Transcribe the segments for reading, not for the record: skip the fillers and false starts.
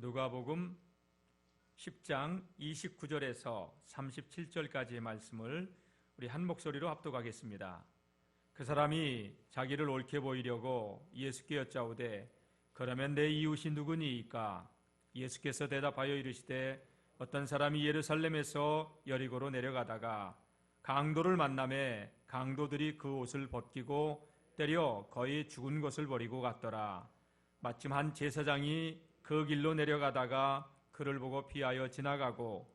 누가복음 10장 29절에서 37절까지의 말씀을 우리 한 목소리로 합독하겠습니다. 그 사람이 자기를 옳게 보이려고 예수께 여짜오되 그러면 내 이웃이 누구니이까? 예수께서 대답하여 이르시되 어떤 사람이 예루살렘에서 여리고로 내려가다가 강도를 만나매 강도들이 그 옷을 벗기고 때려 거의 죽은 것을 버리고 갔더라. 마침 한 제사장이 그 길로 내려가다가 그를 보고 피하여 지나가고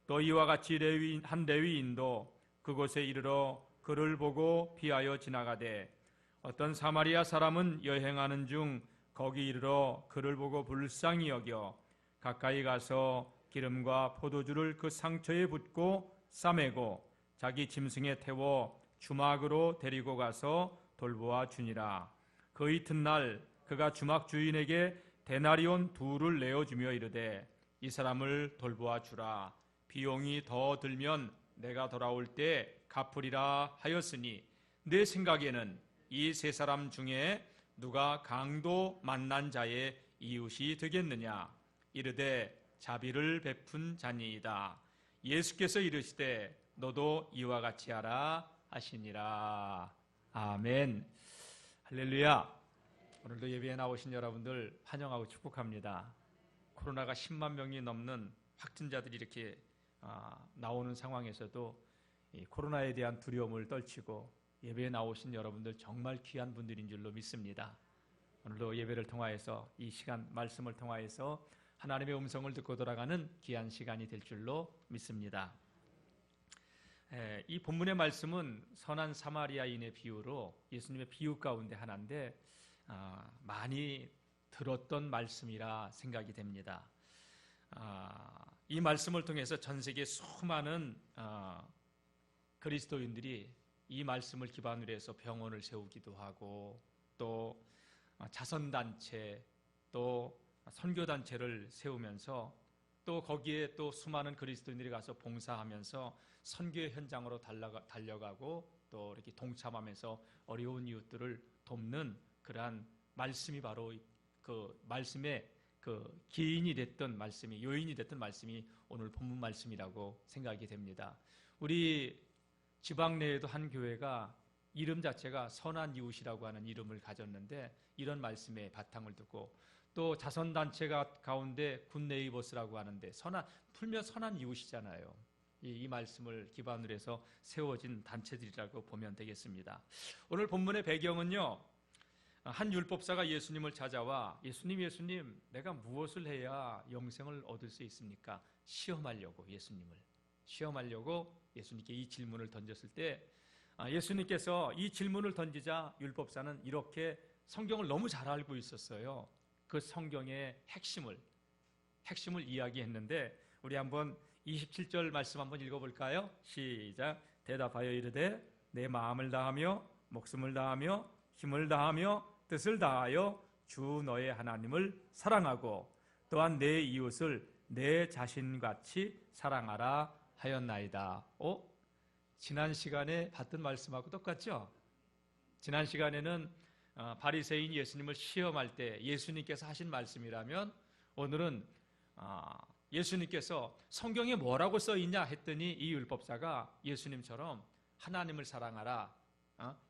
또 이와 같이 한 레위인도 그곳에 이르러 그를 보고 피하여 지나가되 어떤 사마리아 사람은 여행하는 중 거기 이르러 그를 보고 불쌍히 여겨 가까이 가서 기름과 포도주를 그 상처에 붓고 싸매고 자기 짐승에 태워 주막으로 데리고 가서 돌보아 주니라. 그 이튿날 그가 주막 주인에게 데나리온 2를 내어주며 이르되 이 사람을 돌보아 주라. 비용이 더 들면 내가 돌아올 때 갚으리라 하였으니 내 생각에는 이 세 사람 중에 누가 강도 만난 자의 이웃이 되겠느냐? 이르되 자비를 베푼 자니이다. 예수께서 이르시되 너도 이와 같이 하라 하시니라. 아멘. 할렐루야. 오늘도 예배에 나오신 여러분들 환영하고 축복합니다. 코로나가 10만 명이 넘는 확진자들이 이렇게 나오는 상황에서도 이 코로나에 대한 두려움을 떨치고 예배에 나오신 여러분들 정말 귀한 분들인 줄로 믿습니다. 오늘도 예배를 통하여서 이 시간 말씀을 통하여서 하나님의 음성을 듣고 돌아가는 귀한 시간이 될 줄로 믿습니다. 이 본문의 말씀은 선한 사마리아인의 비유로 예수님의 비유 가운데 하나인데 많이 들었던 말씀이라 생각이 됩니다. 이 말씀을 통해서 전 세계 수많은 그리스도인들이 이 말씀을 기반으로 해서 병원을 세우기도 하고 또 자선단체 또 선교단체를 세우면서 또 거기에 또 수많은 그리스도인들이 가서 봉사하면서 선교의 현장으로 달려가고 또 이렇게 동참하면서 어려운 이웃들을 돕는 그러한 말씀이 바로 그 말씀의 그 기인이 됐던 말씀이 요인이 됐던 말씀이 오늘 본문 말씀이라고 생각이 됩니다. 우리 지방 내에도 한 교회가 이름 자체가 선한 이웃이라고 하는 이름을 가졌는데 이런 말씀의 바탕을 두고 또 자선단체가 가운데 굿네이버스라고 하는데 풀면 선한 이웃이잖아요. 이 말씀을 기반으로 해서 세워진 단체들이라고 보면 되겠습니다. 오늘 본문의 배경은요, 한 율법사가 예수님을 찾아와 예수님 내가 무엇을 해야 영생을 얻을 수 있습니까? 시험하려고 예수님께 이 질문을 던졌을 때 예수님께서 이 질문을 던지자 율법사는 이렇게 성경을 너무 잘 알고 있었어요. 그 성경의 핵심을 이야기했는데 우리 한번 27절 말씀 한번 읽어볼까요? 시작. 대답하여 이르되 내 마음을 다하며 목숨을 다하며 힘을 다하며 뜻을 다하여 주 너의 하나님을 사랑하고 또한 내 이웃을 내 자신같이 사랑하라 하였나이다. 지난 시간에 봤던 말씀하고 똑같죠? 지난 시간에는 바리새인 예수님을 시험할 때 예수님께서 하신 말씀이라면 오늘은 예수님께서 성경에 뭐라고 써있냐 했더니 이 율법사가 예수님처럼 하나님을 사랑하라,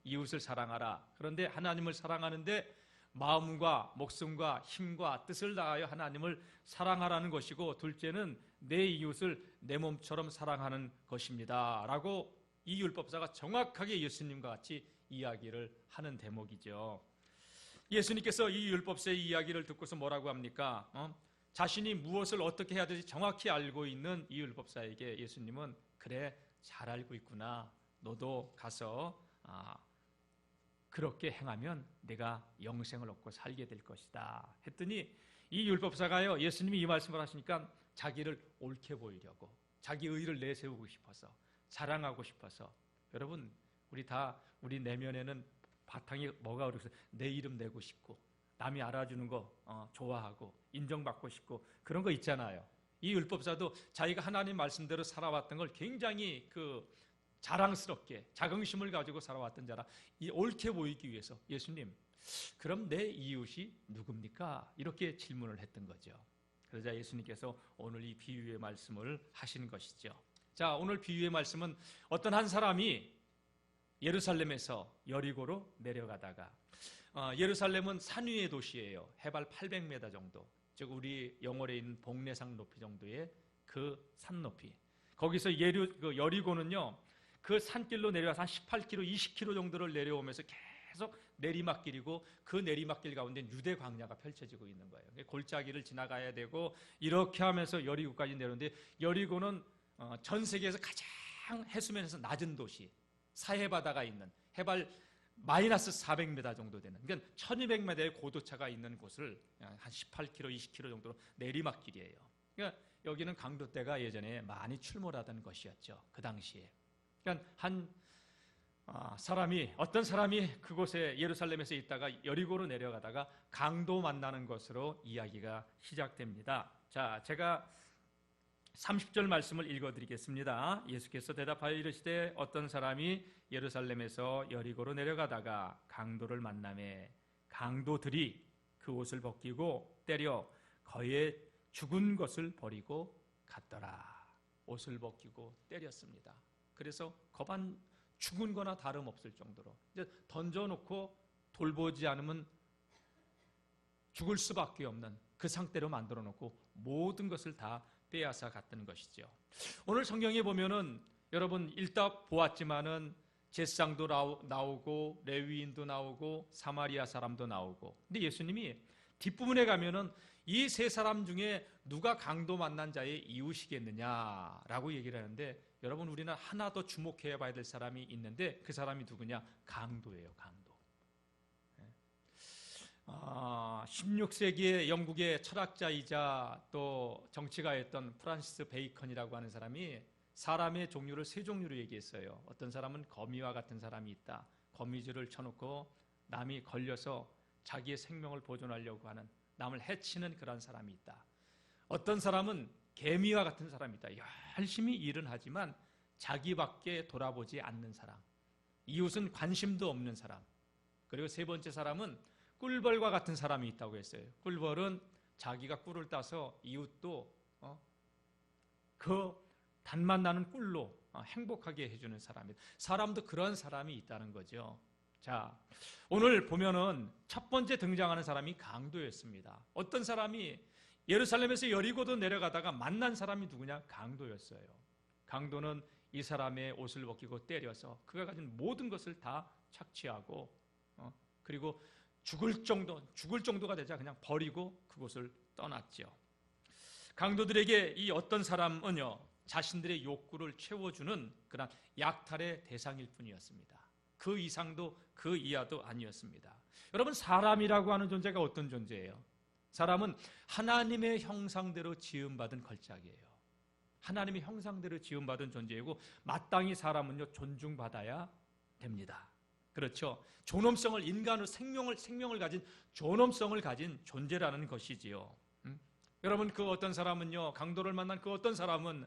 이웃을 사랑하라. 그런데 하나님을 사랑하는데 마음과 목숨과 힘과 뜻을 다하여 하나님을 사랑하라는 것이고 둘째는 내 이웃을 내 몸처럼 사랑하는 것입니다 라고 이 율법사가 정확하게 예수님과 같이 이야기를 하는 대목이죠. 예수님께서 이 율법사의 이야기를 듣고서 뭐라고 합니까? 자신이 무엇을 어떻게 해야 될지 정확히 알고 있는 이 율법사에게 예수님은 그래 잘 알고 있구나. 너도 가서 그렇게 행하면 내가 영생을 얻고 살게 될 것이다 했더니 이 율법사가요, 예수님이 이 말씀을 하시니까 자기를 옳게 보이려고 자기 의를 내세우고 싶어서 자랑하고 싶어서 여러분 우리 내면에는 바탕이 뭐가 그래서 내 이름 내고 싶고 남이 알아주는 거 좋아하고 인정받고 싶고 그런 거 있잖아요. 이 율법사도 자기가 하나님 말씀대로 살아왔던 걸 굉장히 자랑스럽게 자긍심을 가지고 살아왔던 자라 이 옳게 보이기 위해서 예수님 그럼 내 이웃이 누굽니까? 이렇게 질문을 했던 거죠. 그러자 예수님께서 오늘 이 비유의 말씀을 하신 것이죠. 자, 오늘 비유의 말씀은 어떤 한 사람이 예루살렘에서 여리고로 내려가다가, 예루살렘은 산 위의 도시예요. 해발 800m 정도, 즉 우리 영월에 있는 복례산 높이 정도의 그 산 높이. 거기서 여리고는요, 그 산길로 내려와서 한 18km, 20km 정도를 내려오면서 계속 내리막길이고, 그 내리막길 가운데 유대 광야가 펼쳐지고 있는 거예요. 골짜기를 지나가야 되고 이렇게 하면서 여리고까지 내려오는데, 여리고는 전 세계에서 가장 해수면에서 낮은 도시, 사해바다가 있는 해발 마이너스 400m 정도 되는, 그러니까 1200m의 고도차가 있는 곳을 한 18km, 20km 정도로 내리막길이에요. 그러니까 여기는 강도떼가 예전에 많이 출몰하던 것이었죠, 그 당시에. 그러니까 어떤 사람이 그곳에 예루살렘에서 있다가 여리고로 내려가다가 강도 만나는 것으로 이야기가 시작됩니다. 자, 제가 30절 말씀을 읽어드리겠습니다. 예수께서 대답하여 이르시되 어떤 사람이 예루살렘에서 여리고로 내려가다가 강도를 만나매 강도들이 그 옷을 벗기고 때려 거기에 죽은 것을 버리고 갔더라. 옷을 벗기고 때렸습니다. 그래서 거반 죽은 거나 다름없을 정도로 이제 던져놓고 돌보지 않으면 죽을 수밖에 없는 그 상태로 만들어 놓고 모든 것을 다 빼앗아 갔던 것이죠. 오늘 성경에 보면은 여러분 읽다 보았지만은 제사장도 나오고 레위인도 나오고 사마리아 사람도 나오고, 근데 예수님이 뒷부분에 가면은 이 세 사람 중에 누가 강도 만난 자의 이웃이겠느냐라고 얘기를 하는데, 여러분 우리는 하나 더 주목해 봐야 될 사람이 있는데 그 사람이 누구냐? 강도예요, 강도. 16세기에 영국의 철학자이자 또 정치가였던 프란시스 베이컨이라고 하는 사람이 사람의 종류를 세 종류로 얘기했어요. 어떤 사람은 거미와 같은 사람이 있다. 거미줄을 쳐놓고 남이 걸려서 자기의 생명을 보존하려고 하는, 남을 해치는 그런 사람이 있다. 어떤 사람은 개미와 같은 사람이 있다. 열심히 일은 하지만 자기밖에 돌아보지 않는 사람, 이웃은 관심도 없는 사람. 그리고 세 번째 사람은 꿀벌과 같은 사람이 있다고 했어요. 꿀벌은 자기가 꿀을 따서 이웃도 그 단맛 나는 꿀로 행복하게 해주는 사람이다. 사람도 그런 사람이 있다는 거죠. 자, 오늘 보면은 첫 번째 등장하는 사람이 강도였습니다. 어떤 사람이 예루살렘에서 여리고도 내려가다가 만난 사람이 누구냐? 강도였어요. 강도는 이 사람의 옷을 벗기고 때려서 그가 가진 모든 것을 다 착취하고 그리고 죽을 정도가 되자 그냥 버리고 그곳을 떠났죠. 강도들에게 이 어떤 사람은요, 자신들의 욕구를 채워주는 그런 약탈의 대상일 뿐이었습니다. 그 이상도 그 이하도 아니었습니다. 여러분, 사람이라고 하는 존재가 어떤 존재예요? 사람은 하나님의 형상대로 지음받은 걸작이에요. 하나님의 형상대로 지음받은 존재이고 마땅히 사람은요 존중받아야 됩니다. 그렇죠? 존엄성을, 인간의 생명을 가진 존엄성을 가진 존재라는 것이지요. 여러분, 그 어떤 사람은요, 강도를 만난 그 어떤 사람은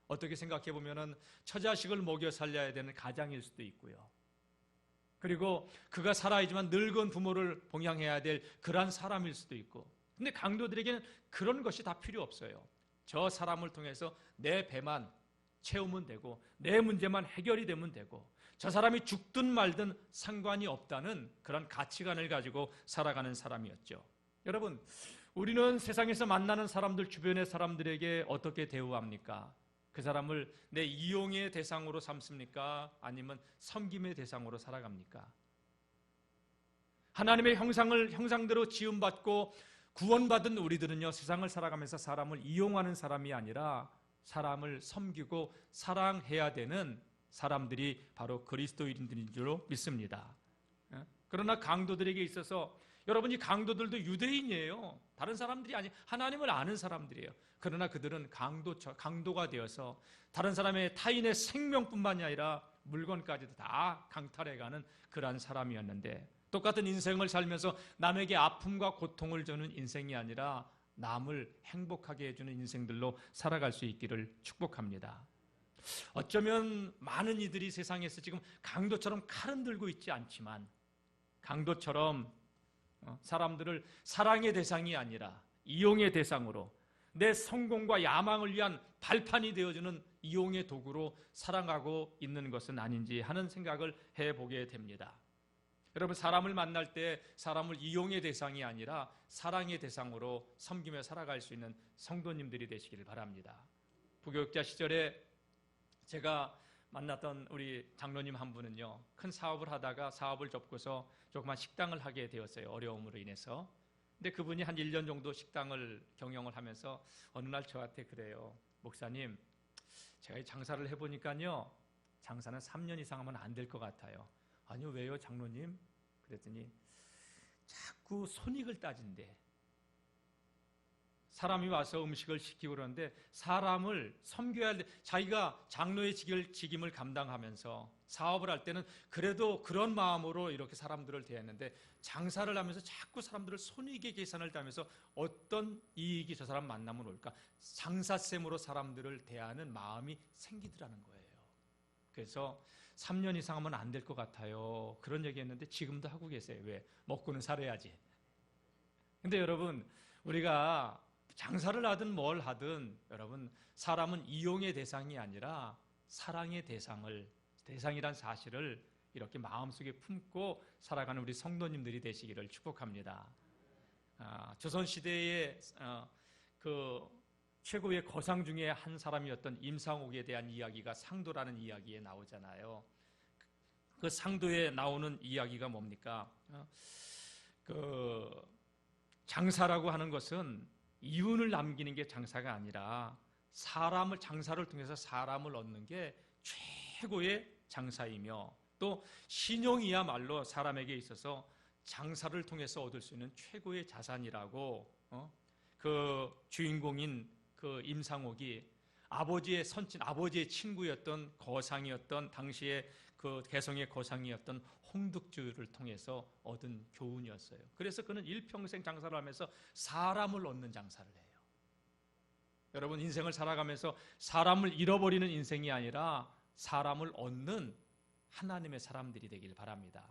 어떻게 생각해 보면은 처자식을 먹여 살려야 되는 가장일 수도 있고요. 그리고 그가 살아있지만 늙은 부모를 봉양해야 될 그러한 사람일 수도 있고. 근데 강도들에게는 그런 것이 다 필요 없어요. 저 사람을 통해서 내 배만 채우면 되고 내 문제만 해결이 되면 되고 저 사람이 죽든 말든 상관이 없다는 그런 가치관을 가지고 살아가는 사람이었죠. 여러분, 우리는 세상에서 만나는 사람들, 주변의 사람들에게 어떻게 대우합니까? 그 사람을 내 이용의 대상으로 삼습니까? 아니면 섬김의 대상으로 살아갑니까? 하나님의 형상대로 지음받고 구원받은 우리들은요, 세상을 살아가면서 사람을 이용하는 사람이 아니라 사람을 섬기고 사랑해야 되는 사람들이 바로 그리스도인들인 줄 믿습니다. 그러나 강도들에게 있어서, 여러분, 이 강도들도 유대인이에요. 다른 사람들이 아니, 하나님을 아는 사람들이에요. 그러나 그들은 강도가 되어서 다른 사람의, 타인의 생명뿐만이 아니라 물건까지도 다 강탈해가는 그러한 사람이었는데, 똑같은 인생을 살면서 남에게 아픔과 고통을 주는 인생이 아니라 남을 행복하게 해주는 인생들로 살아갈 수 있기를 축복합니다. 어쩌면 많은 이들이 세상에서 지금 강도처럼 칼은 들고 있지 않지만 강도처럼 사람들을 사랑의 대상이 아니라 이용의 대상으로, 내 성공과 야망을 위한 발판이 되어주는 이용의 도구로 살아가고 있는 것은 아닌지 하는 생각을 해보게 됩니다. 여러분, 사람을 만날 때 사람을 이용의 대상이 아니라 사랑의 대상으로 섬기며 살아갈 수 있는 성도님들이 되시기를 바랍니다. 부교육자 시절에 제가 만났던 우리 장로님 한 분은요, 큰 사업을 하다가 사업을 접고서 조그만 식당을 하게 되었어요. 어려움으로 인해서. 근데 그분이 한 1년 정도 식당을 경영을 하면서 어느 날 저한테 그래요. 목사님, 제가 장사를 해보니까요, 장사는 3년 이상 하면 안 될 것 같아요. 아니요, 왜요, 장로님? 그랬더니 자꾸 손익을 따진대. 사람이 와서 음식을 시키고 그러는데 사람을 섬겨야 할 때, 자기가 장로의 직임을 감당하면서 사업을 할 때는 그래도 그런 마음으로 이렇게 사람들을 대했는데, 장사를 하면서 자꾸 사람들을 손익의 계산을 따면서 어떤 이익이 저 사람 만나면 올까, 장사쌤으로 사람들을 대하는 마음이 생기더라는 거예요. 그래서 3년 이상 하면 안 될 것 같아요, 그런 얘기했는데 지금도 하고 계세요. 왜? 먹고는 살아야지. 근데 여러분, 우리가 장사를 하든 뭘 하든, 여러분, 사람은 이용의 대상이 아니라 사랑의 대상이란 사실을 이렇게 마음속에 품고 살아가는 우리 성도님들이 되시기를 축복합니다. 조선시대의 그 최고의 거상 중에 한 사람이었던 임상옥에 대한 이야기가 상도라는 이야기에 나오잖아요. 그 상도에 나오는 이야기가 뭡니까? 그 장사라고 하는 것은 이윤을 남기는 게 장사가 아니라 장사를 통해서 사람을 얻는 게 최고의 장사이며, 또 신용이야말로 사람에게 있어서 장사를 통해서 얻을 수 있는 최고의 자산이라고 그 주인공인 그 임상옥이 아버지의 선친, 아버지의 친구였던 거상이었던, 당시에 그 개성의 거상이었던 홍득주를 통해서 얻은 교훈이었어요. 그래서 그는 일평생 장사를 하면서 사람을 얻는 장사를 해요. 여러분, 인생을 살아가면서 사람을 잃어버리는 인생이 아니라 사람을 얻는 하나님의 사람들이 되길 바랍니다.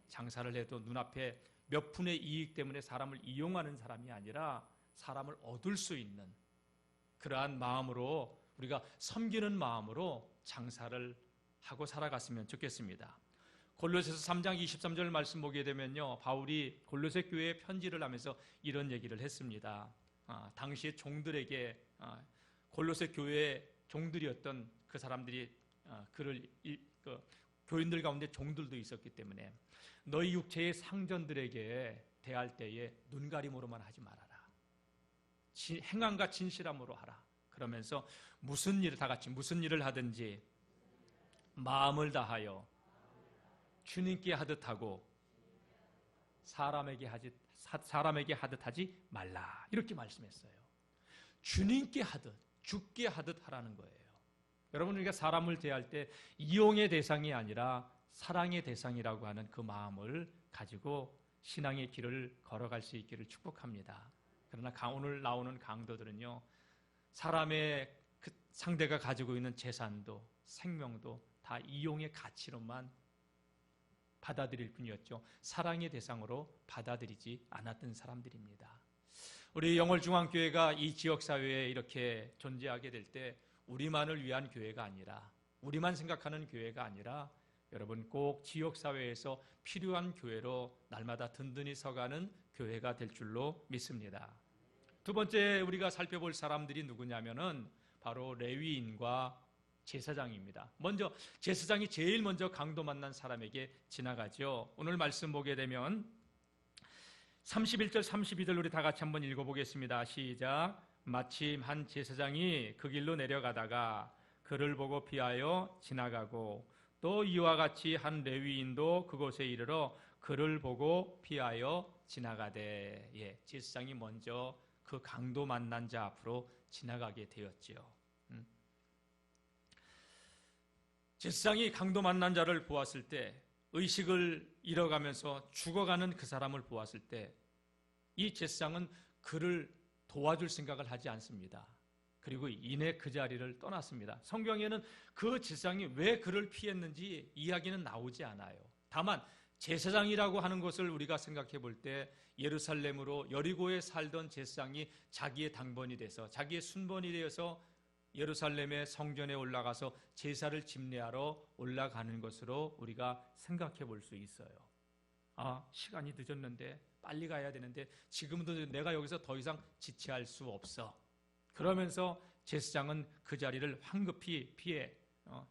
장사를 해도 눈앞에 몇 푼의 이익 때문에 사람을 이용하는 사람이 아니라 사람을 얻을 수 있는 그러한 마음으로, 우리가 섬기는 마음으로 장사를 하고 살아갔으면 좋겠습니다. 골로새서 3장 23절 말씀 보게 되면요, 바울이 골로새 교회에 편지를 하면서 이런 얘기를 했습니다. 당시의 종들에게, 골로새 교회의 종들이었던 그 사람들이 교인들 가운데 종들도 있었기 때문에, 너희 육체의 상전들에게 대할 때에 눈가림으로만 하지 말아라. 행함과 진실함으로 하라. 그러면서 다 같이 무슨 일을 하든지 마음을 다하여 주님께 하듯 하고 사람에게 하듯 하지 말라, 이렇게 말씀했어요. 주님께 하듯, 주께 하듯 하라는 거예요. 여러분, 우리가 사람을 대할 때 이용의 대상이 아니라 사랑의 대상이라고 하는 그 마음을 가지고 신앙의 길을 걸어갈 수 있기를 축복합니다. 그러나 오늘 나오는 강도들은요, 사람의 그 상대가 가지고 있는 재산도 생명도 다 이용의 가치로만 받아들일 뿐이었죠. 사랑의 대상으로 받아들이지 않았던 사람들입니다. 우리 영월중앙교회가 이 지역사회에 이렇게 존재하게 될 때 우리만을 위한 교회가 아니라, 우리만 생각하는 교회가 아니라, 여러분, 꼭 지역사회에서 필요한 교회로 날마다 든든히 서가는 교회가 될 줄로 믿습니다. 두 번째 우리가 살펴볼 사람들이 누구냐면은 바로 레위인과 제사장입니다. 먼저 제사장이 제일 먼저 강도 만난 사람에게 지나가죠. 오늘 말씀 보게 되면 31절 32절 우리 다 같이 한번 읽어보겠습니다. 시작. 마침 한 제사장이 그 길로 내려가다가 그를 보고 피하여 지나가고, 또 이와 같이 한 레위인도 그곳에 이르러 그를 보고 피하여 지나가되, 제사장이 먼저 그 강도 만난 자 앞으로 지나가게 되었지요. 제사장이 강도 만난 자를 보았을 때, 의식을 잃어가면서 죽어가는 그 사람을 보았을 때, 이 제사장은 그를 도와줄 생각을 하지 않습니다. 그리고 이내 그 자리를 떠났습니다. 성경에는 그 제사장이 왜 그를 피했는지 이야기는 나오지 않아요. 다만 제사장이라고 하는 것을 우리가 생각해 볼 때 예루살렘으로 여리고에 살던 제사장이 자기의 당번이 돼서 자기의 순번이 되어서 예루살렘의 성전에 올라가서 제사를 집례하러 올라가는 것으로 우리가 생각해 볼 수 있어요. 아, 시간이 늦었는데 빨리 가야 되는데 지금도 내가 여기서 더 이상 지체할 수 없어. 그러면서 제사장은 그 자리를 황급히 피해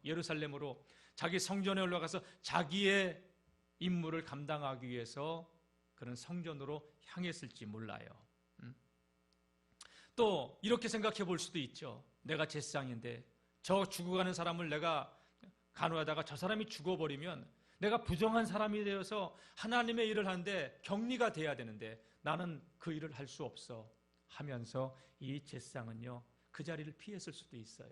예루살렘으로 자기 성전에 올라가서 자기의 임무를 감당하기 위해서 그런 성전으로 향했을지 몰라요. 또 이렇게 생각해 볼 수도 있죠. 내가 제사장인데 저 죽어가는 사람을 내가 간호하다가 저 사람이 죽어버리면 내가 부정한 사람이 되어서 하나님의 일을 하는데 격리가 돼야 되는데 나는 그 일을 할 수 없어 하면서 이 제사장은요 그 자리를 피했을 수도 있어요.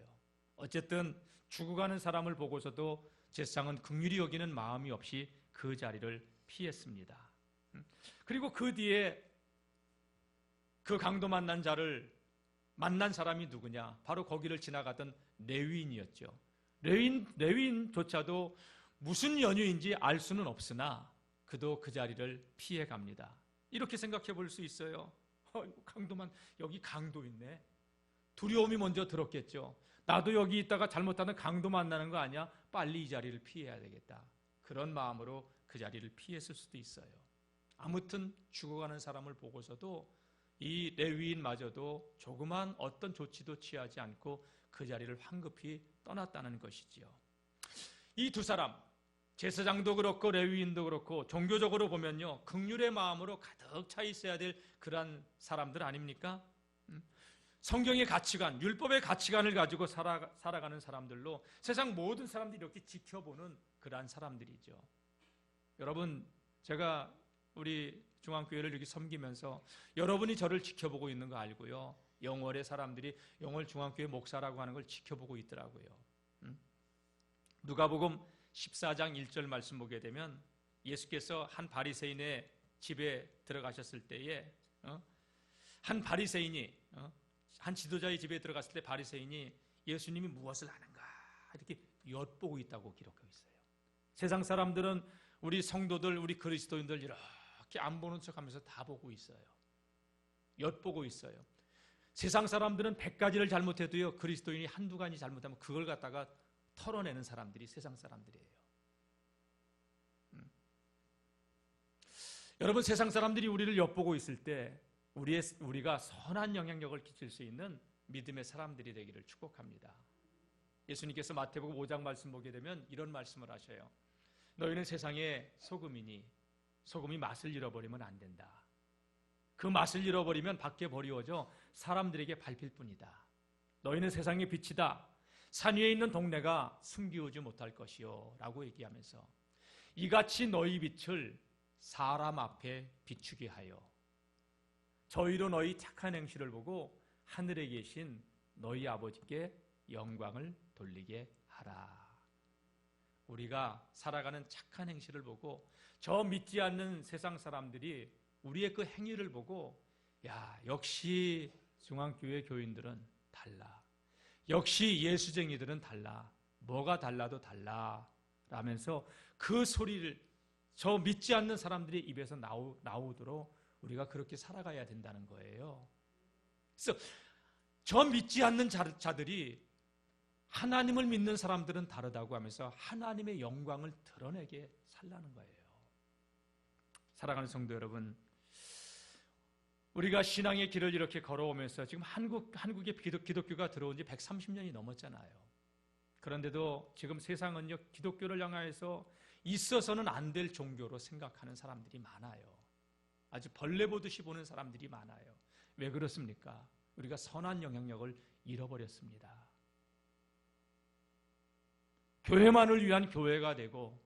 어쨌든 죽어가는 사람을 보고서도 제사장은 긍휼히 여기는 마음이 없이 그 자리를 피했습니다. 그리고 그 뒤에 그 강도 만난 자를 만난 사람이 누구냐? 바로 거기를 지나가던 레위인이었죠. 레위인조차도 무슨 연유인지 알 수는 없으나 그도 그 자리를 피해 갑니다. 이렇게 생각해 볼 수 있어요. 강도만, 여기 강도 있네. 두려움이 먼저 들었겠죠. 나도 여기 있다가 잘못하면 강도 만나는 거 아니야? 빨리 이 자리를 피해야 되겠다. 그런 마음으로 그 자리를 피했을 수도 있어요. 아무튼 죽어가는 사람을 보고서도 이 레위인마저도 조그만 어떤 조치도 취하지 않고 그 자리를 황급히 떠났다는 것이지요. 이 두 사람, 제사장도 그렇고 레위인도 그렇고 종교적으로 보면요 긍휼의 마음으로 가득 차 있어야 될 그러한 사람들 아닙니까? 성경의 가치관, 율법의 가치관을 가지고 살아가는 사람들로 세상 모든 사람들이 이렇게 지켜보는 그러한 사람들이죠. 여러분, 제가 우리 중앙교회를 이렇게 섬기면서 여러분이 저를 지켜보고 있는 거 알고요, 영월의 사람들이 영월 중앙교회 목사라고 하는 걸 지켜보고 있더라고요. 누가복음 14장 1절 말씀 보게 되면 예수께서 한 바리새인의 집에 들어가셨을 때에 한 바리새인이 한 지도자의 집에 들어갔을 때 바리새인이 예수님이 무엇을 하는가 이렇게 엿보고 있다고 기록하고 있어요. 세상 사람들은 우리 성도들, 우리 그리스도인들 이렇게 안 보는 척하면서 다 보고 있어요. 엿보고 있어요. 세상 사람들은 100가지를 잘못해도요 그리스도인이 한두 가지 잘못하면 그걸 갖다가 털어내는 사람들이 세상 사람들이에요. 여러분, 세상 사람들이 우리를 엿보고 있을 때 우리가 선한 영향력을 끼칠 수 있는 믿음의 사람들이 되기를 축복합니다. 예수님께서 마태복음 5장 말씀 보게 되면 이런 말씀을 하셔요. 너희는 세상의 소금이니 소금이 맛을 잃어버리면 안 된다. 그 맛을 잃어버리면 밖에 버리워져 사람들에게 밟힐 뿐이다. 너희는 세상의 빛이다. 산 위에 있는 동네가 숨기우지 못할 것이요 라고 얘기하면서 이같이 너희 빛을 사람 앞에 비추게 하여 저희로 너희 착한 행실을 보고 하늘에 계신 너희 아버지께 영광을 돌리게 하라. 우리가 살아가는 착한 행실을 보고 저 믿지 않는 세상 사람들이 우리의 그 행위를 보고 야, 역시 중앙교회 교인들은 달라. 역시 예수쟁이들은 달라. 뭐가 달라도 달라 라면서 그 소리를 저 믿지 않는 사람들의 입에서 나오도록 우리가 그렇게 살아가야 된다는 거예요. 그래서 저 믿지 않는 자들이 하나님을 믿는 사람들은 다르다고 하면서 하나님의 영광을 드러내게 살라는 거예요. 사랑하는 성도 여러분, 우리가 신앙의 길을 이렇게 걸어오면서 지금 한국에 기독교가 들어온 지 130년이 넘었잖아요. 그런데도 지금 세상은요 기독교를 향해서 있어서는 안 될 종교로 생각하는 사람들이 많아요. 아주 벌레 보듯이 보는 사람들이 많아요. 왜 그렇습니까? 우리가 선한 영향력을 잃어버렸습니다. 교회만을 위한 교회가 되고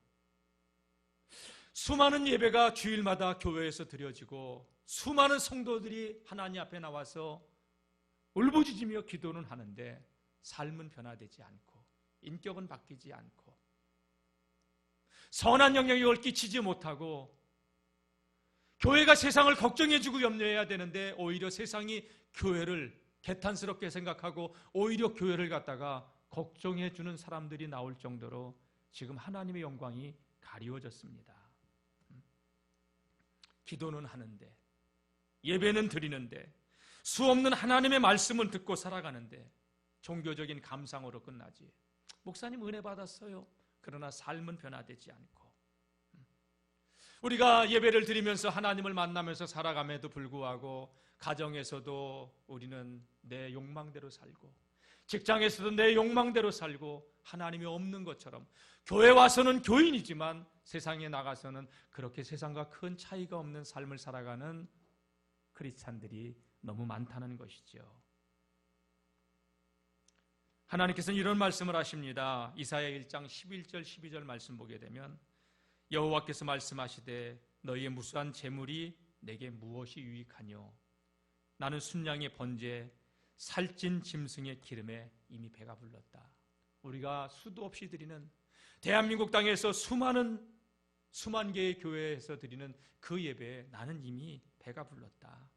수많은 예배가 주일마다 교회에서 드려지고 수많은 성도들이 하나님 앞에 나와서 울부짖으며 기도는 하는데 삶은 변화되지 않고 인격은 바뀌지 않고 선한 영향력을 끼치지 못하고 교회가 세상을 걱정해주고 염려해야 되는데 오히려 세상이 교회를 개탄스럽게 생각하고 오히려 교회를 갖다가 걱정해주는 사람들이 나올 정도로 지금 하나님의 영광이 가리워졌습니다. 기도는 하는데, 예배는 드리는데, 수없는 하나님의 말씀을 듣고 살아가는데 종교적인 감상으로 끝나지. 목사님 은혜 받았어요. 그러나 삶은 변화되지 않고, 우리가 예배를 드리면서 하나님을 만나면서 살아감에도 불구하고 가정에서도 우리는 내 욕망대로 살고, 직장에서도 내 욕망대로 살고, 하나님이 없는 것처럼, 교회 와서는 교인이지만 세상에 나가서는 그렇게 세상과 큰 차이가 없는 삶을 살아가는 크리스찬들이 너무 많다는 것이죠. 하나님께서는 이런 말씀을 하십니다. 이사야 1장 11절 12절 말씀 보게 되면, 여호와께서 말씀하시되 너희의 무수한 재물이 내게 무엇이 유익하뇨? 나는 순양의 번제 살찐 짐승의 기름에 이미 배가 불렀다. 우리가 수도 없이 드리는, 대한민국 땅에서 수만 개의 교회에서 드리는 그 예배에 나는 이미 배가 불렀다.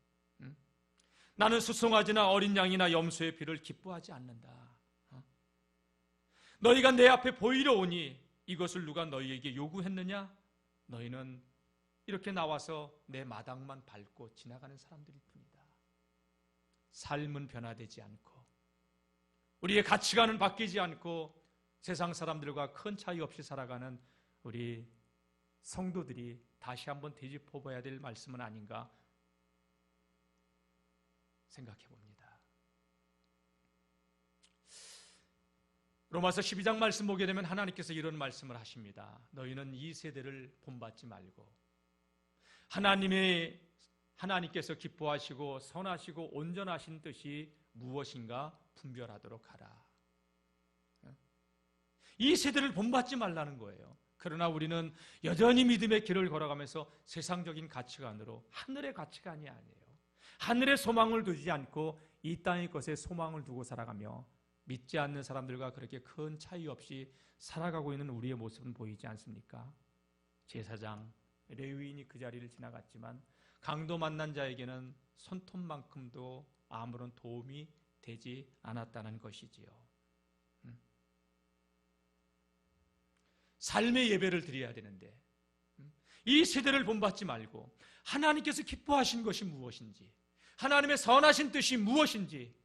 나는 수송아지나 어린 양이나 염소의 피를 기뻐하지 않는다. 너희가 내 앞에 보이러 오니 이것을 누가 너희에게 요구했느냐? 너희는 이렇게 나와서 내 마당만 밟고 지나가는 사람들일 뿐이다. 삶은 변화되지 않고, 우리의 가치관은 바뀌지 않고, 세상 사람들과 큰 차이 없이 살아가는 우리 성도들이 다시 한번 되짚어봐야 될 말씀은 아닌가 생각해 봅니다. 로마서 12장 말씀 보게 되면 하나님께서 이런 말씀을 하십니다. 너희는 이 세대를 본받지 말고 하나님께서 기뻐하시고 선하시고 온전하신 뜻이 무엇인가 분별하도록 하라. 이 세대를 본받지 말라는 거예요. 그러나 우리는 여전히 믿음의 길을 걸어가면서 세상적인 가치관으로, 하늘의 가치관이 아니에요. 하늘의 소망을 두지 않고 이 땅의 것에 소망을 두고 살아가며 믿지 않는 사람들과 그렇게 큰 차이 없이 살아가고 있는 우리의 모습은 보이지 않습니까? 제사장, 레위인이 그 자리를 지나갔지만 강도 만난 자에게는 손톱만큼도 아무런 도움이 되지 않았다는 것이지요. 삶의 예배를 드려야 되는데 이 세대를 본받지 말고 하나님께서 기뻐하신 것이 무엇인지, 하나님의 선하신 뜻이 무엇인지,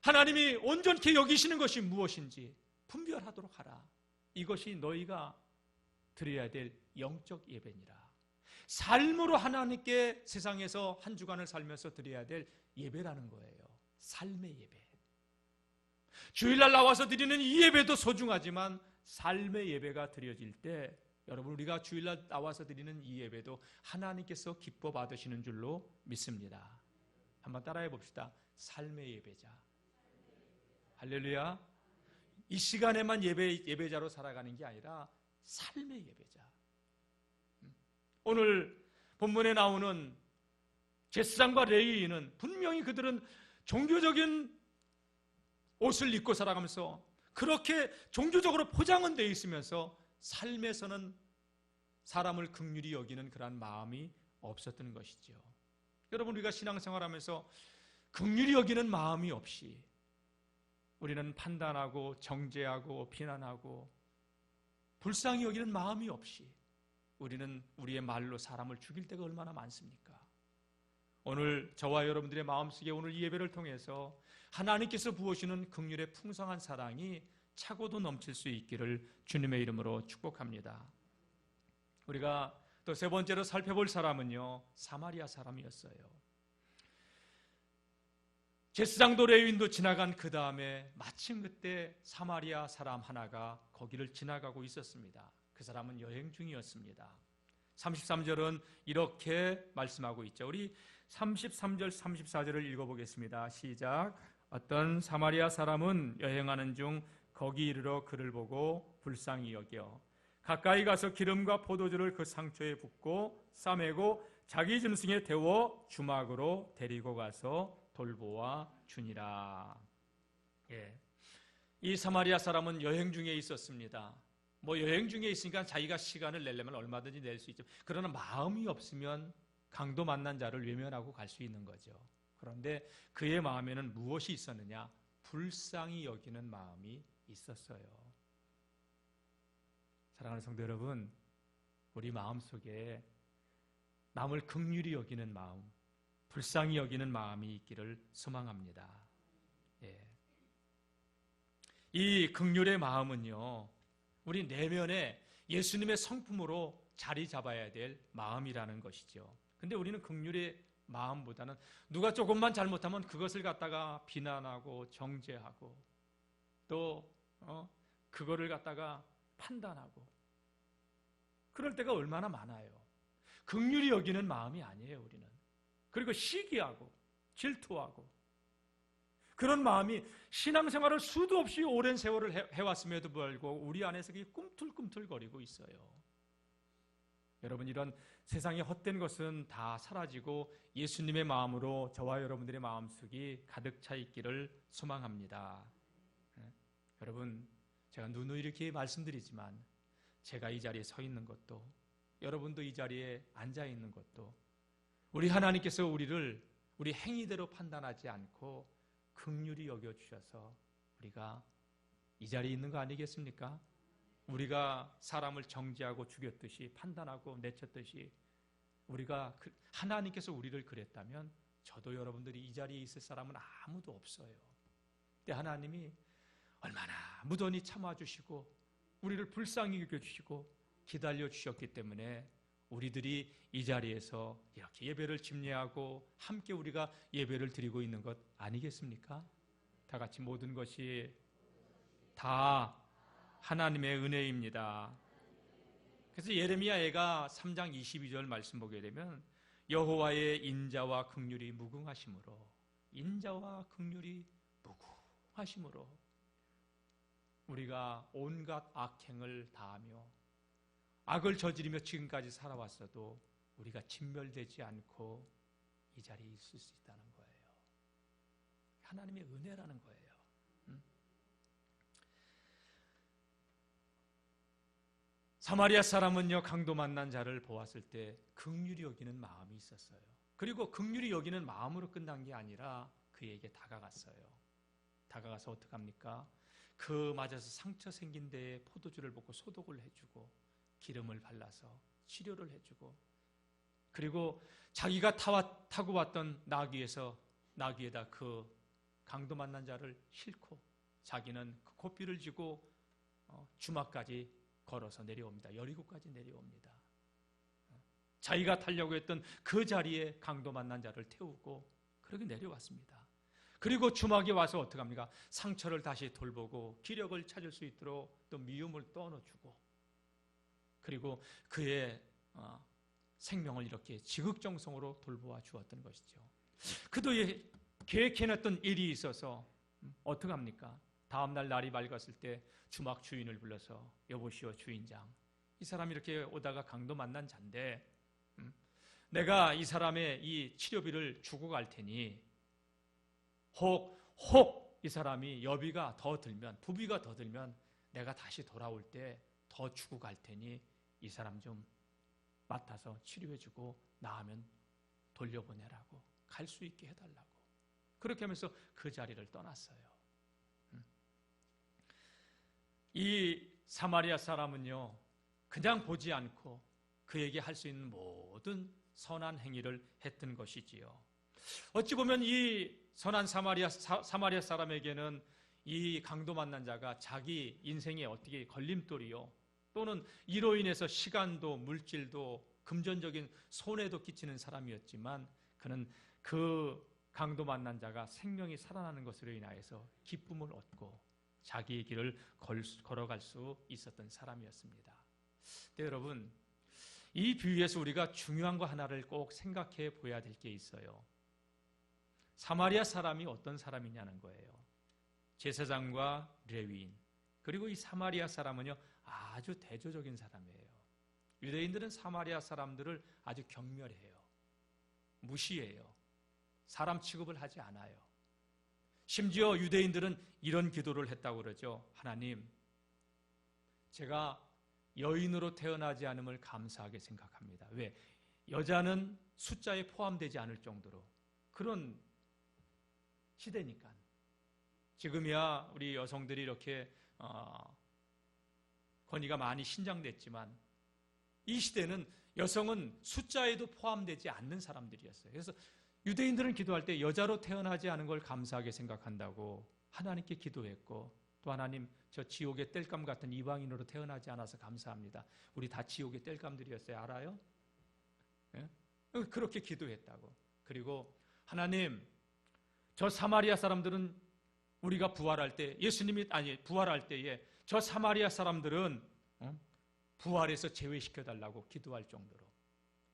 하나님이 온전케 여기시는 것이 무엇인지 분별하도록 하라. 이것이 너희가 드려야 될 영적 예배니라. 삶으로 하나님께 세상에서 한 주간을 살면서 드려야 될 예배라는 거예요. 삶의 예배. 주일날 나와서 드리는 이 예배도 소중하지만 삶의 예배가 드려질 때 여러분, 우리가 주일날 나와서 드리는 이 예배도 하나님께서 기뻐 받으시는 줄로 믿습니다. 한번 따라해 봅시다. 삶의 예배자. 할렐루야. 이 시간에만 예배자로 살아가는 게 아니라 삶의 예배자. 오늘 본문에 나오는 제사장과 레위인은 분명히 그들은 종교적인 옷을 입고 살아가면서 그렇게 종교적으로 포장은 되어 있으면서 삶에서는 사람을 긍휼히 여기는 그러한 마음이 없었던 것이죠. 여러분, 우리가 신앙생활하면서 긍휼히 여기는 마음이 없이 우리는 판단하고 정죄하고 비난하고 불쌍히 여기는 마음이 없이 우리는 우리의 말로 사람을 죽일 때가 얼마나 많습니까? 오늘 저와 여러분들의 마음속에 오늘 이 예배를 통해서 하나님께서 부어주시는 긍휼의 풍성한 사랑이 차고도 넘칠 수 있기를 주님의 이름으로 축복합니다. 우리가 또 세 번째로 살펴볼 사람은요, 사마리아 사람이었어요. 제사장도 레위인도 지나간 그 다음에 마침 그때 사마리아 사람 하나가 거기를 지나가고 있었습니다. 그 사람은 여행 중이었습니다. 33절은 이렇게 말씀하고 있죠. 우리 33절 34절을 읽어보겠습니다. 시작. 어떤 사마리아 사람은 여행하는 중 거기 이르러 그를 보고 불쌍히 여겨 가까이 가서 기름과 포도주를 그 상처에 붓고 싸매고 자기 짐승에 태워 주막으로 데리고 가서 돌보아 주니라. 예. 이 사마리아 사람은 여행 중에 있었습니다. 여행 중에 있으니까 자기가 시간을 내려면 얼마든지 낼 수 있죠. 그러나 마음이 없으면 강도 만난 자를 외면하고 갈 수 있는 거죠. 그런데 그의 마음에는 무엇이 있었느냐? 불쌍히 여기는 마음이 있었어요. 사랑하는 성도 여러분, 우리 마음속에 남을 긍휼히 여기는 마음, 불쌍히 여기는 마음이 있기를 소망합니다. 예. 이 긍휼의 마음은요, 우리 내면에 예수님의 성품으로 자리 잡아야 될 마음이라는 것이죠. 근데 우리는 긍휼의 마음보다는 누가 조금만 잘못하면 그것을 갖다가 비난하고 정죄하고 또 그거를 갖다가 판단하고 그럴 때가 얼마나 많아요. 긍휼히 여기는 마음이 아니에요, 우리는. 그리고 시기하고 질투하고 그런 마음이 신앙생활을 수도 없이 오랜 세월을 해왔음에도 불구하고 우리 안에서 그게 꿈틀꿈틀거리고 있어요. 여러분, 이런 세상의 헛된 것은 다 사라지고 예수님의 마음으로 저와 여러분들의 마음속이 가득 차 있기를 소망합니다. 여러분, 제가 누누이 이렇게 말씀드리지만 제가 이 자리에 서 있는 것도 여러분도 이 자리에 앉아 있는 것도 우리 하나님께서 우리를 우리 행위대로 판단하지 않고 긍휼히 여겨주셔서 우리가 이 자리에 있는 거 아니겠습니까? 우리가 사람을 정죄하고 죽였듯이 판단하고 내쳤듯이 우리가 하나님께서 우리를 그랬다면 저도 여러분들이 이 자리에 있을 사람은 아무도 없어요. 근데 하나님이 얼마나 무던히 참아주시고 우리를 불쌍히 여겨주시고 기다려주셨기 때문에 우리들이 이 자리에서 이렇게 예배를 집례하고 함께 우리가 예배를 드리고 있는 것 아니겠습니까? 다 같이 모든 것이 다 하나님의 은혜입니다. 그래서 예레미야가 3장 22절 말씀 보게 되면 여호와의 인자와 긍휼이 무궁하심으로 인자와 긍휼이 무궁하심으로 우리가 온갖 악행을 다하며 악을 저지르며 지금까지 살아왔어도 우리가 진멸되지 않고 이 자리에 있을 수 있다는 거예요. 하나님의 은혜라는 거예요. 사마리아 사람은요, 강도 만난 자를 보았을 때 긍휼히 여기는 마음이 있었어요. 그리고 긍휼히 여기는 마음으로 끝난 게 아니라 그에게 다가갔어요. 다가가서 어떡합니까? 그 맞아서 상처 생긴 데에 포도주를 붓고 소독을 해주고 기름을 발라서 치료를 해주고 그리고 자기가 타고 왔던 나귀에다 그 강도 만난 자를 싣고 자기는 그 고삐를 쥐고 주막까지 걸어서 내려옵니다. 여리고까지 내려옵니다. 자기가 타려고 했던 그 자리에 강도 만난 자를 태우고 그렇게 내려왔습니다. 그리고 주막에 와서 어떡합니까? 상처를 다시 돌보고 기력을 찾을 수 있도록 또 미움을 떠넣어주고 그리고 그의 생명을 이렇게 지극정성으로 돌보아 주었던 것이죠. 그도 계획해놨던 일이 있어서 어떡합니까? 다음날 날이 밝았을 때 주막 주인을 불러서 여보시오 주인장, 이 사람이 이렇게 오다가 강도 만난 자인데 내가 이 사람의 이 치료비를 주고 갈 테니 혹 이 사람이 여비가 더 들면 부비가 더 들면 내가 다시 돌아올 때 더 주고 갈 테니 이 사람 좀 맡아서 치료해주고 나으면 돌려보내라고 갈 수 있게 해달라고 그렇게 하면서 그 자리를 떠났어요. 이 사마리아 사람은요 그냥 보지 않고 그에게 할 수 있는 모든 선한 행위를 했던 것이지요. 어찌 보면 이 선한 사마리아 사람에게는 이 강도 만난 자가 자기 인생에 어떻게 걸림돌이요 또는 이로 인해서 시간도 물질도 금전적인 손해도 끼치는 사람이었지만 그는 그 강도 만난 자가 생명이 살아나는 것으로 인하여서 기쁨을 얻고 자기의 길을 걸어갈 수 있었던 사람이었습니다. 네, 여러분, 이 비유에서 우리가 중요한 거 하나를 꼭 생각해 보아야 될 게 있어요. 사마리아 사람이 어떤 사람이냐는 거예요. 제사장과 레위인 그리고 이 사마리아 사람은요 아주 대조적인 사람이에요. 유대인들은 사마리아 사람들을 아주 경멸해요. 무시해요. 사람 취급을 하지 않아요. 심지어 유대인들은 이런 기도를 했다고 그러죠. 하나님, 제가 여인으로 태어나지 않음을 감사하게 생각합니다. 왜? 여자는 숫자에 포함되지 않을 정도로 그런 시대니까. 지금이야 우리 여성들이 이렇게 권위가 많이 신장됐지만 이 시대는 여성은 숫자에도 포함되지 않는 사람들이었어요. 그래서 유대인들은 기도할 때 여자로 태어나지 않은 걸 감사하게 생각한다고 하나님께 기도했고, 또 하나님, 저 지옥의 땔감 같은 이방인으로 태어나지 않아서 감사합니다. 우리 다 지옥의 땔감들이었어요. 알아요? 예? 그렇게 기도했다고. 그리고 하나님, 저 사마리아 사람들은 우리가 부활할 때, 예수님이 부활할 때에 저 사마리아 사람들은 부활해서 제외시켜달라고 기도할 정도로.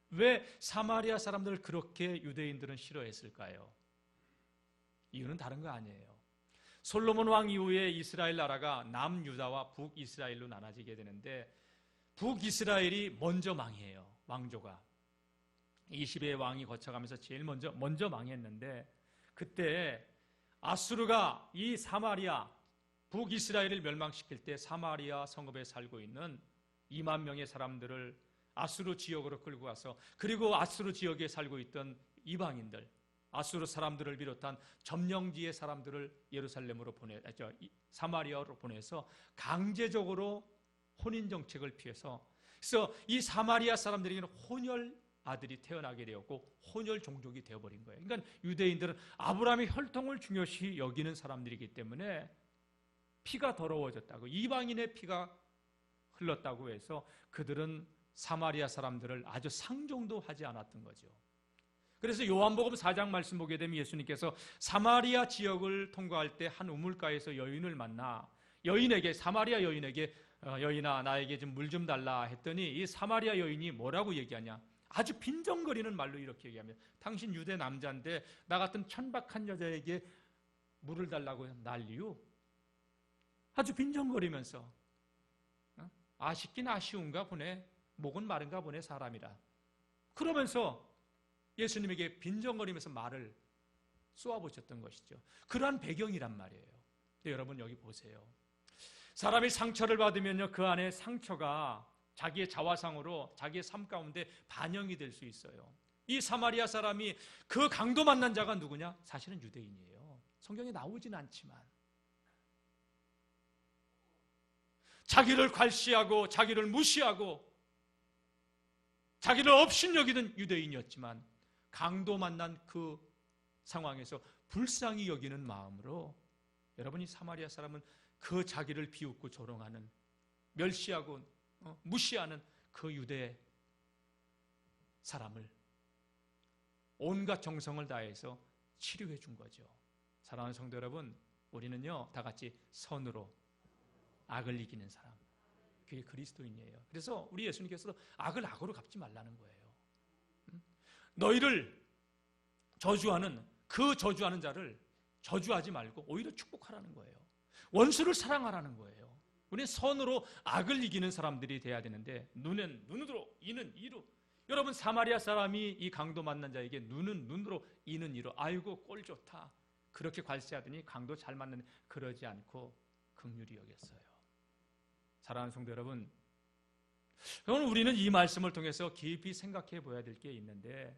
왜 사마리아 사람들을 그렇게 유대인들은 싫어했을까요? 이유는 다른 거 아니에요. 솔로몬 왕 이후에 이스라엘 나라가 남유다와 북이스라엘로 나눠지게 되는데, 북이스라엘이 먼저 망해요. 왕조가 20의 왕이 거쳐가면서 제일 먼저 망했는데, 그때 아수르가 이 사마리아 북이스라엘을 멸망시킬 때 사마리아 성읍에 살고 있는 2만 명의 사람들을 아수르 지역으로 끌고 가서, 그리고 아수르 지역에 살고 있던 이방인들, 아수르 사람들을 비롯한 점령지의 사람들을 예루살렘으로 사마리아로 보내서 강제적으로 혼인 정책을 피해서, 그래서 이 사마리아 사람들에게는 혼혈 아들이 태어나게 되었고 혼혈 종족이 되어버린 거예요. 그러니까 유대인들은 아브라함의 혈통을 중요시 여기는 사람들이기 때문에 피가 더러워졌다고, 이방인의 피가 흘렀다고 해서 그들은 사마리아 사람들을 아주 상종도 하지 않았던 거죠. 그래서 요한복음 4장 말씀 보게 되면 예수님께서 사마리아 지역을 통과할 때 한 우물가에서 여인을 만나 사마리아 여인에게 여인아, 나에게 좀 물 좀 달라 했더니 이 사마리아 여인이 뭐라고 얘기하냐, 아주 빈정거리는 말로 이렇게 얘기하면, 당신 유대 남자인데 나 같은 천박한 여자에게 물을 달라고 난리요? 아주 빈정거리면서, 아쉽긴 아쉬운가 보네, 목은 마른가 보네 사람이라, 그러면서 예수님에게 빈정거리면서 말을 쏘아보셨던 것이죠. 그러한 배경이란 말이에요. 근데 여러분 여기 보세요. 사람이 상처를 받으면요, 그 안에 상처가 자기의 자화상으로 자기의 삶 가운데 반영이 될 수 있어요. 이 사마리아 사람이 그 강도 만난 자가 누구냐? 사실은 유대인이에요. 성경에 나오진 않지만 자기를 괄시하고 자기를 무시하고 자기를 업신여기는 유대인이었지만, 강도 만난 그 상황에서 불쌍히 여기는 마음으로, 여러분, 이 사마리아 사람은 그 자기를 비웃고 조롱하는, 멸시하고 무시하는 그 유대 사람을 온갖 정성을 다해서 치료해 준 거죠. 사랑하는 성도 여러분, 우리는요 다 같이 선으로 악을 이기는 사람, 그게 그리스도인이에요. 그래서 우리 예수님께서도 악을 악으로 갚지 말라는 거예요. 너희를 저주하는 자를 저주하지 말고 오히려 축복하라는 거예요. 원수를 사랑하라는 거예요. 우리는 선으로 악을 이기는 사람들이 돼야 되는데, 눈은 눈으로, 이는 이로. 여러분, 사마리아 사람이 이 강도 만난 자에게 눈은 눈으로, 이는 이로. 아이고 꼴 좋다, 그렇게 괄시하더니 강도 잘 맞는, 그러지 않고 긍휼히 여겼어요. 사랑하는 성도 여러분, 오늘 우리는 이 말씀을 통해서 깊이 생각해 보아야 될 게 있는데,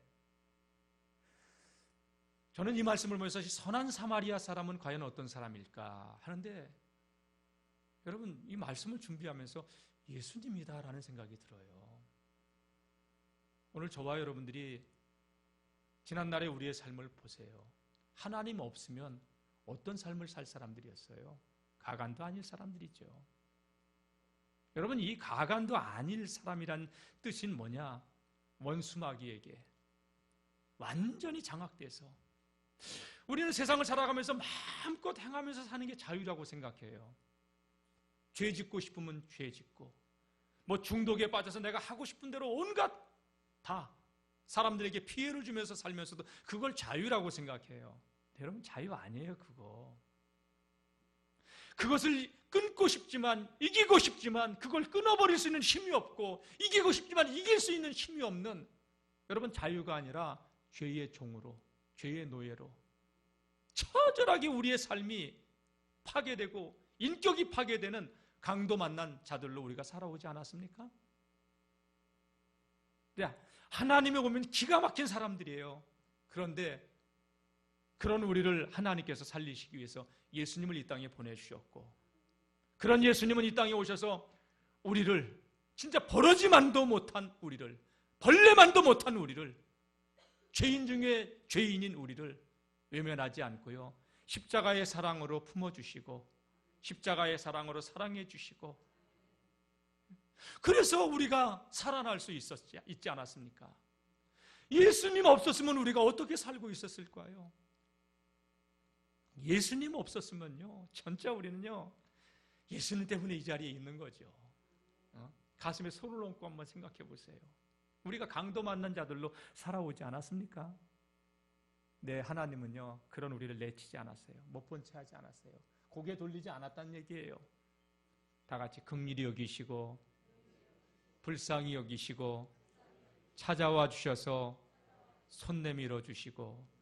저는 이 말씀을 보면서 선한 사마리아 사람은 과연 어떤 사람일까 하는데, 여러분, 이 말씀을 준비하면서 예수님이다라는 생각이 들어요. 오늘 저와 여러분들이 지난날에 우리의 삶을 보세요. 하나님 없으면 어떤 삶을 살 사람들이었어요? 가관도 아닐 사람들이죠. 여러분, 이 가관도 아닐 사람이란 뜻은 뭐냐? 원수마귀에게 완전히 장악돼서 우리는 세상을 살아가면서 마음껏 행하면서 사는 게 자유라고 생각해요. 죄 짓고 싶으면 죄 짓고, 뭐 중독에 빠져서 내가 하고 싶은 대로 온갖 다 사람들에게 피해를 주면서 살면서도 그걸 자유라고 생각해요. 여러분, 자유 아니에요. 그것을 끊고 싶지만, 이기고 싶지만 그걸 끊어버릴 수 있는 힘이 없고, 이기고 싶지만 이길 수 있는 힘이 없는, 여러분, 자유가 아니라 죄의 종으로, 죄의 노예로 처절하게 우리의 삶이 파괴되고 인격이 파괴되는 강도 만난 자들로 우리가 살아오지 않았습니까? 네, 하나님이 보면 기가 막힌 사람들이에요. 그런데 그런 우리를 하나님께서 살리시기 위해서 예수님을 이 땅에 보내주셨고, 그런 예수님은 이 땅에 오셔서 우리를, 진짜 버러지만도 못한 우리를 벌레만도 못한 우리를, 죄인 중에 죄인인 우리를 외면하지 않고요, 십자가의 사랑으로 품어주시고 십자가의 사랑으로 사랑해 주시고, 그래서 우리가 살아날 수 있지 않았습니까? 예수님 없었으면 우리가 어떻게 살고 있었을까요? 예수님 없었으면요, 진짜 우리는요, 예수님 때문에 이 자리에 있는 거죠. 가슴에 손을 얹고 한번 생각해 보세요. 우리가 강도 만난 자들로 살아오지 않았습니까? 네, 하나님은요, 그런 우리를 내치지 않았어요. 못 본 채 하지 않았어요. 고개 돌리지 않았다는 얘기예요. 다 같이 긍휼히 여기시고 불쌍히 여기시고 찾아와 주셔서 손 내밀어 주시고.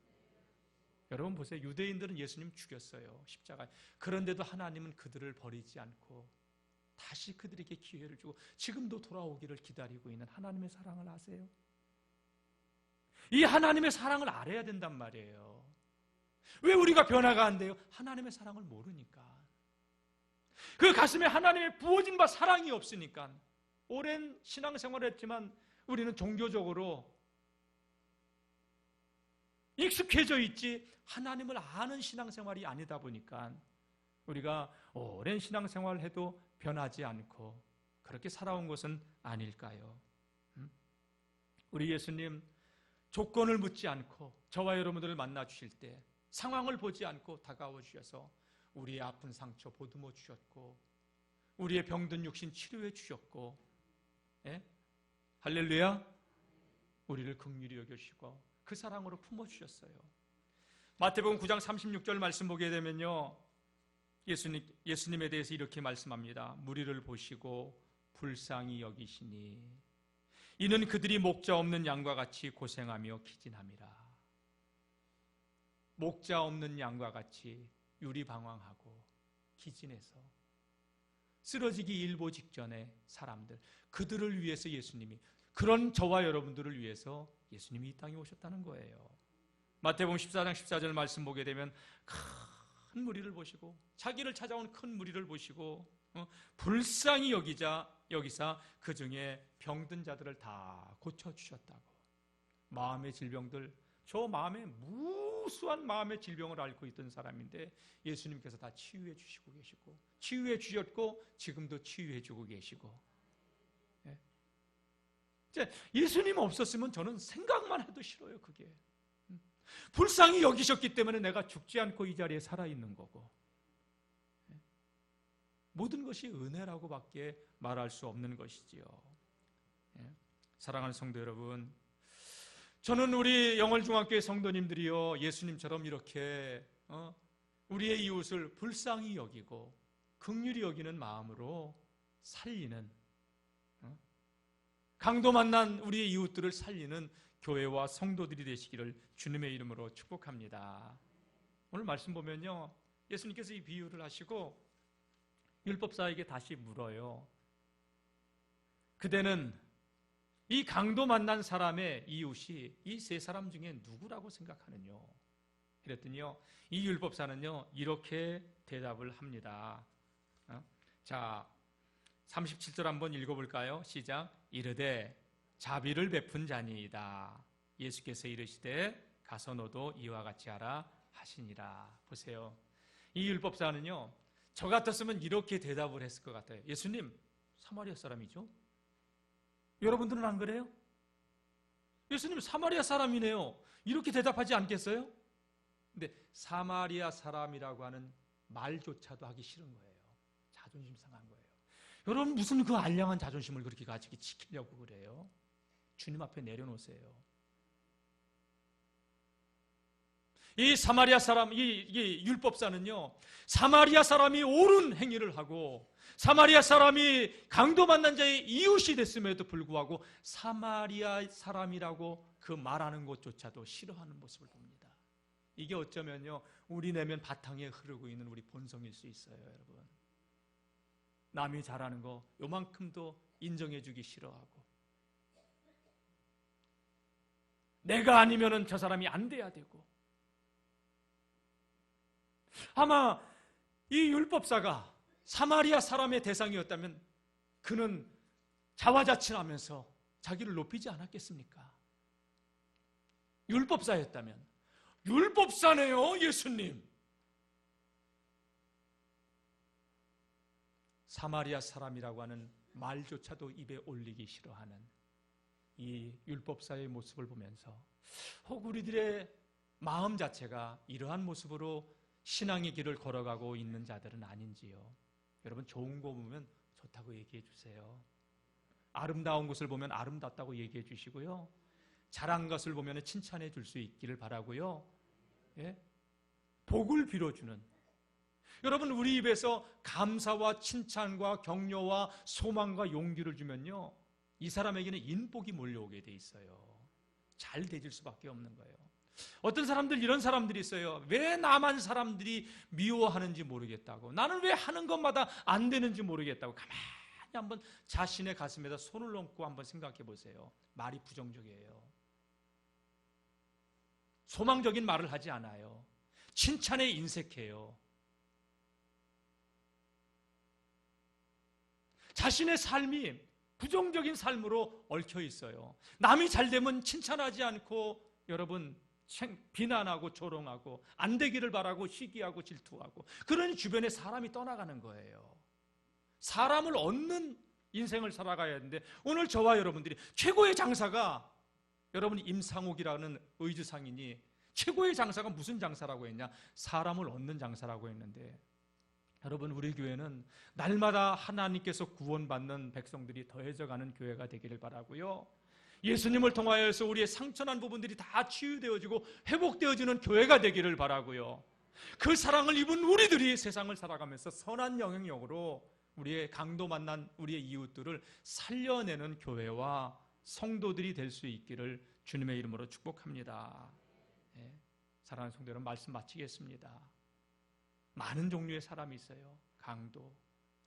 여러분 보세요. 유대인들은 예수님 죽였어요, 십자가에. 그런데도 하나님은 그들을 버리지 않고 다시 그들에게 기회를 주고 지금도 돌아오기를 기다리고 있는 하나님의 사랑을 아세요? 이 하나님의 사랑을 알아야 된단 말이에요. 왜 우리가 변화가 안 돼요? 하나님의 사랑을 모르니까. 그 가슴에 하나님의 부어진 바 사랑이 없으니까. 오랜 신앙생활을 했지만 우리는 종교적으로 익숙해져 있지 하나님을 아는 신앙생활이 아니다 보니까 우리가 오랜 신앙생활을 해도 변하지 않고 그렇게 살아온 것은 아닐까요? 우리 예수님 조건을 묻지 않고 저와 여러분들을 만나 주실 때 상황을 보지 않고 다가와 주셔서 우리의 아픈 상처 보듬어 주셨고 우리의 병든 육신 치료해 주셨고, 예? 할렐루야. 우리를 긍휼히 여기시고 그 사랑으로 품어주셨어요. 마태복음 9장 36절 말씀 보게 되면요, 예수님에 대해서 이렇게 말씀합니다. 무리를 보시고 불쌍히 여기시니 이는 그들이 목자 없는 양과 같이 고생하며 기진함이라. 목자 없는 양과 같이 유리방황하고 기진해서 쓰러지기 일보 직전의 사람들, 그들을 위해서 예수님이, 그런 저와 여러분들을 위해서 예수님이 이 땅에 오셨다는 거예요. 마태복음 14장 14절 말씀 보게 되면 큰 무리를 보시고 자기를 찾아온 큰 무리를 보시고 불쌍히 여기사 그 중에 병든 자들을 다 고쳐주셨다고. 마음의 질병들, 저 마음에 무수한 마음의 질병을 앓고 있던 사람인데 예수님께서 다 치유해 주시고 계시고 치유해 주셨고 지금도 치유해 주고 계시고. 예? 예수님 없었으면 저는 생각만 해도 싫어요. 그게 불쌍히 여기셨기 때문에 내가 죽지 않고 이 자리에 살아있는 거고, 모든 것이 은혜라고밖에 말할 수 없는 것이지요. 사랑하는 성도 여러분, 저는 우리 영월중학교의 성도님들이요, 예수님처럼 이렇게 우리의 이웃을 불쌍히 여기고 긍휼히 여기는 마음으로 살리는, 강도 만난 우리의 이웃들을 살리는 교회와 성도들이 되시기를 주님의 이름으로 축복합니다. 오늘 말씀 보면요, 예수님께서 이 비유를 하시고 율법사에게 다시 물어요. 그대는 이 강도 만난 사람의 이웃이 이 세 사람 중에 누구라고 생각하느냐? 그랬더니요, 이 율법사는요 이렇게 대답을 합니다. 자, 37절 한번 읽어볼까요? 시작. 이르되 자비를 베푼 자니이다. 예수께서 이르시되 가서 너도 이와 같이 하라 하시니라. 보세요. 이 율법사는요, 저 같았으면 이렇게 대답을 했을 것 같아요. 예수님, 사마리아 사람이죠? 여러분들은 안 그래요? 예수님, 사마리아 사람이네요. 이렇게 대답하지 않겠어요? 근데 사마리아 사람이라고 하는 말조차도 하기 싫은 거예요. 자존심 상한 거예요. 여러분, 무슨 그 알량한 자존심을 그렇게 가지고 지키려고 그래요? 주님 앞에 내려놓으세요. 이 사마리아 사람, 이 율법사는요, 사마리아 사람이 옳은 행위를 하고 사마리아 사람이 강도 만난 자의 이웃이 됐음에도 불구하고 사마리아 사람이라고 그 말하는 것조차도 싫어하는 모습을 봅니다. 이게 어쩌면요, 우리 내면 바탕에 흐르고 있는 우리 본성일 수 있어요. 여러분, 남이 잘하는 거 요만큼도 인정해주기 싫어하고, 내가 아니면은 저 사람이 안 돼야 되고. 아마 이 율법사가 사마리아 사람의 대상이었다면 그는 자화자찬하면서 자기를 높이지 않았겠습니까? 율법사였다면. 율법사네요, 예수님. 사마리아 사람이라고 하는 말조차도 입에 올리기 싫어하는 이 율법사의 모습을 보면서 혹 우리들의 마음 자체가 이러한 모습으로 신앙의 길을 걸어가고 있는 자들은 아닌지요? 여러분, 좋은 거 보면 좋다고 얘기해 주세요. 아름다운 것을 보면 아름답다고 얘기해 주시고요. 잘한 것을 보면 칭찬해 줄 수 있기를 바라고요. 예? 복을 빌어주는, 여러분, 우리 입에서 감사와 칭찬과 격려와 소망과 용기를 주면요, 이 사람에게는 인복이 몰려오게 돼 있어요. 잘 되질 수밖에 없는 거예요. 어떤 사람들, 이런 사람들이 있어요. 왜 나만 사람들이 미워하는지 모르겠다고, 나는 왜 하는 것마다 안 되는지 모르겠다고 가만히 한번 자신의 가슴에다 손을 얹고 한번 생각해 보세요. 말이 부정적이에요. 소망적인 말을 하지 않아요. 칭찬에 인색해요. 자신의 삶이 부정적인 삶으로 얽혀 있어요. 남이 잘 되면 칭찬하지 않고, 여러분, 비난하고 조롱하고 안 되기를 바라고 시기하고 질투하고, 그러니 주변에 사람이 떠나가는 거예요. 사람을 얻는 인생을 살아가야 하는데, 오늘 저와 여러분들이 최고의 장사가, 여러분, 임상옥이라는 의주상인이 최고의 장사가 무슨 장사라고 했냐? 사람을 얻는 장사라고 했는데, 여러분, 우리 교회는 날마다 하나님께서 구원받는 백성들이 더해져가는 교회가 되기를 바라고요. 예수님을 통하여서 우리의 상처난 부분들이 다 치유되어지고 회복되어지는 교회가 되기를 바라고요. 그 사랑을 입은 우리들이 세상을 살아가면서 선한 영향력으로 우리의 강도 만난 우리의 이웃들을 살려내는 교회와 성도들이 될 수 있기를 주님의 이름으로 축복합니다. 네, 사랑하는 성도 여러분, 말씀 마치겠습니다. 많은 종류의 사람이 있어요. 강도,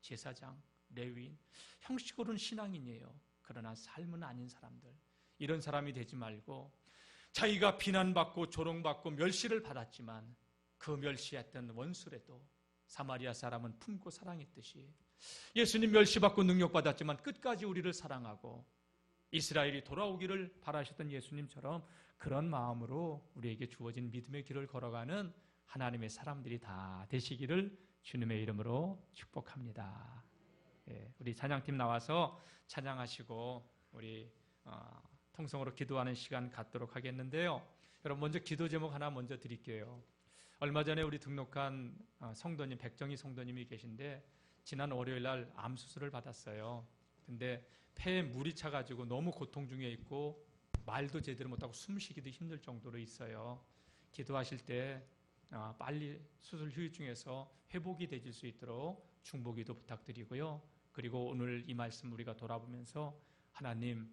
제사장, 레위인, 형식으로는 신앙인이에요. 그러나 삶은 아닌 사람들, 이런 사람이 되지 말고, 자기가 비난받고 조롱받고 멸시를 받았지만 그 멸시했던 원수라도 사마리아 사람은 품고 사랑했듯이, 예수님 멸시받고 능력받았지만 끝까지 우리를 사랑하고 이스라엘이 돌아오기를 바라셨던 예수님처럼 그런 마음으로 우리에게 주어진 믿음의 길을 걸어가는 하나님의 사람들이 다 되시기를 주님의 이름으로 축복합니다. 예, 우리 찬양팀 나와서 찬양하시고 우리 통성으로 기도하는 시간 갖도록 하겠는데요. 여러분, 먼저 기도 제목 하나 먼저 드릴게요. 얼마 전에 우리 등록한 성도님, 백정희 성도님이 계신데 지난 월요일 날 암 수술을 받았어요. 근데 폐에 물이 차가지고 너무 고통 중에 있고 말도 제대로 못하고 숨쉬기도 힘들 정도로 있어요. 기도하실 때 빨리 수술 후유증에서 회복이 되실 수 있도록 중보기도 부탁드리고요. 그리고 오늘 이 말씀 우리가 돌아보면서 하나님,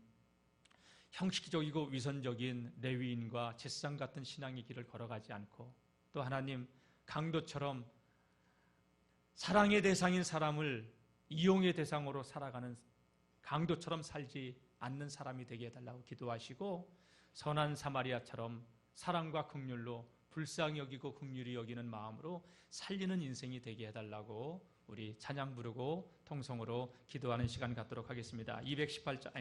형식적이고 위선적인 레위인과 제사장 같은 신앙의 길을 걸어가지 않고, 또 하나님, 강도처럼 사랑의 대상인 사람을 이용의 대상으로 살아가는 강도처럼 살지 않는 사람이 되게 해달라고 기도하시고, 선한 사마리아처럼 사랑과 긍휼로 불쌍히 여기고 긍휼히 여기는 마음으로 살리는 인생이 되게 해달라고 우리 찬양 부르고 통성으로 기도하는 시간 갖도록 하겠습니다. 218장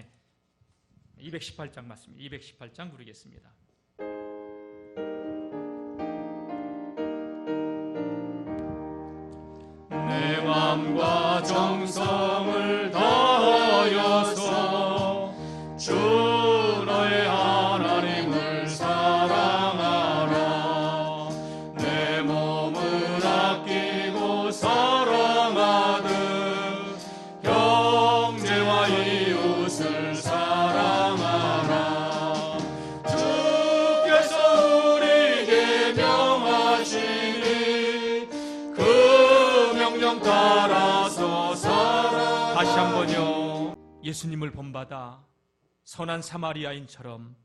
맞습니다. 218장 부르겠습니다. 내 마음과 정성을 다하여서 주 너의 하나님을 사랑하라. 내 몸을 아끼고 사랑하듯 형제와 이웃을 사랑하라. 주께서 우리에게 명하시니 그 명령 따라서 살아. 다시 한번요. 예수님을 본받아 선한 사마리아인처럼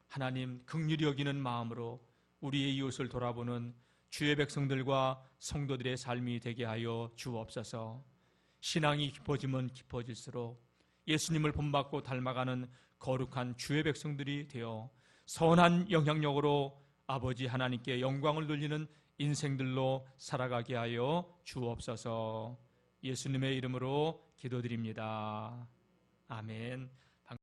하나님 긍휼히 여기는 마음으로 우리의 이웃을 돌아보는 주의 백성들과 성도들의 삶이 되게 하여 주옵소서. 신앙이 깊어지면 깊어질수록 예수님을 본받고 닮아가는 거룩한 주의 백성들이 되어 선한 영향력으로 아버지 하나님께 영광을 돌리는 인생들로 살아가게 하여 주옵소서. 예수님의 이름으로 기도드립니다. 아멘.